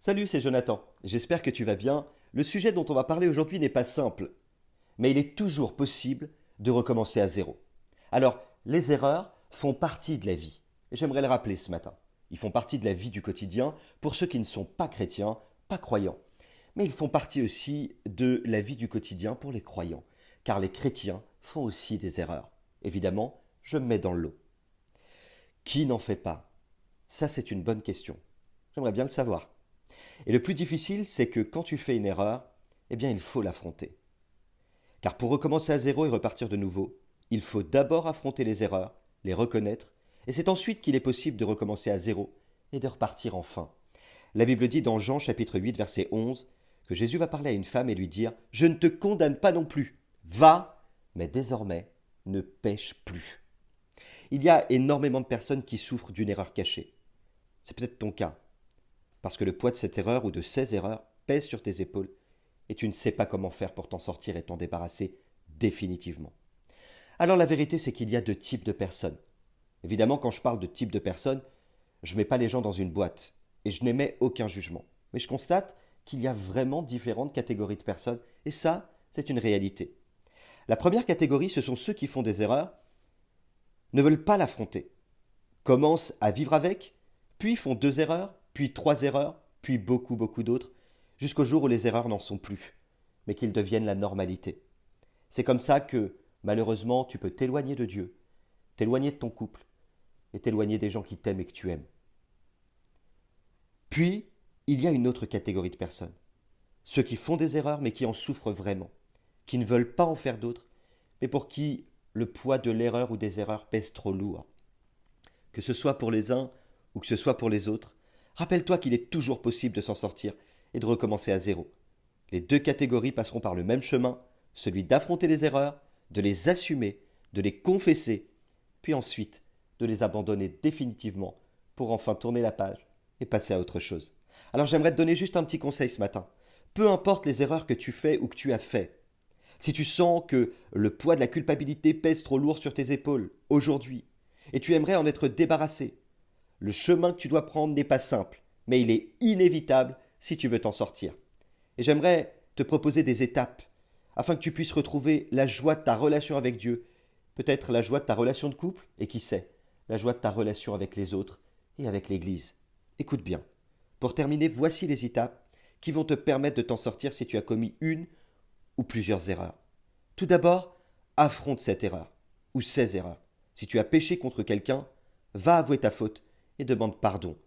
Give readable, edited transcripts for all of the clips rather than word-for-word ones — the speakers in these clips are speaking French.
Salut, c'est Jonathan. J'espère que tu vas bien. Le sujet dont on va parler aujourd'hui n'est pas simple, mais il est toujours possible de recommencer à zéro. Alors, les erreurs font partie de la vie. Et j'aimerais le rappeler ce matin. Ils font partie de la vie du quotidien pour ceux qui ne sont pas chrétiens, pas croyants. Mais ils font partie aussi de la vie du quotidien pour les croyants, car les chrétiens font aussi des erreurs. Évidemment, je me mets dans le lot. Qui n'en fait pas? Ça, c'est une bonne question. J'aimerais bien le savoir. Et le plus difficile, c'est que quand tu fais une erreur, eh bien, il faut l'affronter. Car pour recommencer à zéro et repartir de nouveau, il faut d'abord affronter les erreurs, les reconnaître, et c'est ensuite qu'il est possible de recommencer à zéro et de repartir enfin. La Bible dit dans Jean chapitre 8 verset 11 que Jésus va parler à une femme et lui dire ⁇ Je ne te condamne pas non plus, va, mais désormais ne pêche plus. ⁇ Il y a énormément de personnes qui souffrent d'une erreur cachée. C'est peut-être ton cas, parce que le poids de cette erreur ou de ces erreurs pèse sur tes épaules et tu ne sais pas comment faire pour t'en sortir et t'en débarrasser définitivement. Alors la vérité, c'est qu'il y a deux types de personnes. Évidemment, quand je parle de type de personnes, je ne mets pas les gens dans une boîte et je n'émets aucun jugement. Mais je constate qu'il y a vraiment différentes catégories de personnes et ça, c'est une réalité. La première catégorie, ce sont ceux qui font des erreurs, ne veulent pas l'affronter, commencent à vivre avec, puis font deux erreurs, puis trois erreurs, puis beaucoup d'autres, jusqu'au jour où les erreurs n'en sont plus, mais qu'ils deviennent la normalité. C'est comme ça que, malheureusement, tu peux t'éloigner de Dieu, t'éloigner de ton couple, et t'éloigner des gens qui t'aiment et que tu aimes. Puis, il y a une autre catégorie de personnes. Ceux qui font des erreurs mais qui en souffrent vraiment, qui ne veulent pas en faire d'autres, mais pour qui le poids de l'erreur ou des erreurs pèse trop lourd. Que ce soit pour les uns ou que ce soit pour les autres, rappelle-toi qu'il est toujours possible de s'en sortir et de recommencer à zéro. Les deux catégories passeront par le même chemin, celui d'affronter les erreurs, de les assumer, de les confesser, puis ensuite de les abandonner définitivement pour enfin tourner la page et passer à autre chose. Alors j'aimerais te donner juste un petit conseil ce matin. Peu importe les erreurs que tu fais ou que tu as fait, si tu sens que le poids de la culpabilité pèse trop lourd sur tes épaules aujourd'hui, et tu aimerais en être débarrassé, le chemin que tu dois prendre n'est pas simple, mais il est inévitable si tu veux t'en sortir. Et j'aimerais te proposer des étapes afin que tu puisses retrouver la joie de ta relation avec Dieu, peut-être la joie de ta relation de couple, et qui sait, la joie de ta relation avec les autres et avec l'Église. Écoute bien. Pour terminer, voici les étapes qui vont te permettre de t'en sortir si tu as commis une ou plusieurs erreurs. Tout d'abord, affronte cette erreur ou ces erreurs. Si tu as péché contre quelqu'un, va avouer ta faute et demande pardon.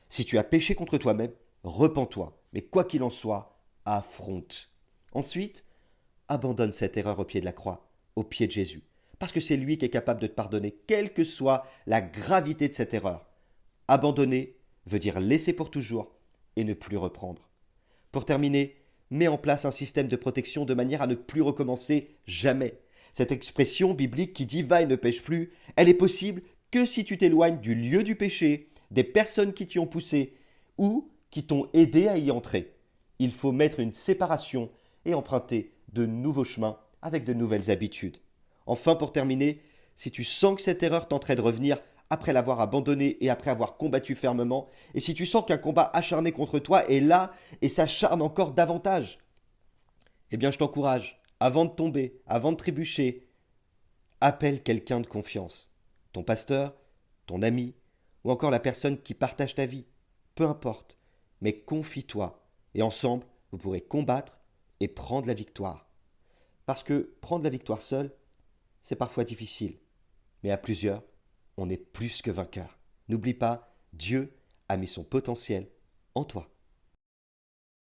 Si tu as péché contre toi-même, repens-toi. Mais quoi qu'il en soit, affronte. Ensuite, abandonne cette erreur au pied de la croix, au pied de Jésus. Parce que c'est lui qui est capable de te pardonner, quelle que soit la gravité de cette erreur. Abandonner veut dire laisser pour toujours et ne plus reprendre. Pour terminer, mets en place un système de protection de manière à ne plus recommencer jamais. Cette expression biblique qui dit va et ne pêche plus, elle est possible que si tu t'éloignes du lieu du péché, des personnes qui t'y ont poussé ou qui t'ont aidé à y entrer. Il faut mettre une séparation et emprunter de nouveaux chemins avec de nouvelles habitudes. Enfin, pour terminer, si tu sens que cette erreur tenterait de revenir après l'avoir abandonnée et après avoir combattu fermement, et si tu sens qu'un combat acharné contre toi est là et s'acharne encore davantage, eh bien je t'encourage, avant de tomber, avant de trébucher, appelle quelqu'un de confiance. Ton pasteur, ton ami, ou encore la personne qui partage ta vie. Peu importe. Mais confie-toi. Et ensemble, vous pourrez combattre et prendre la victoire. Parce que prendre la victoire seul, c'est parfois difficile. Mais à plusieurs, on est plus que vainqueur. N'oublie pas, Dieu a mis son potentiel en toi.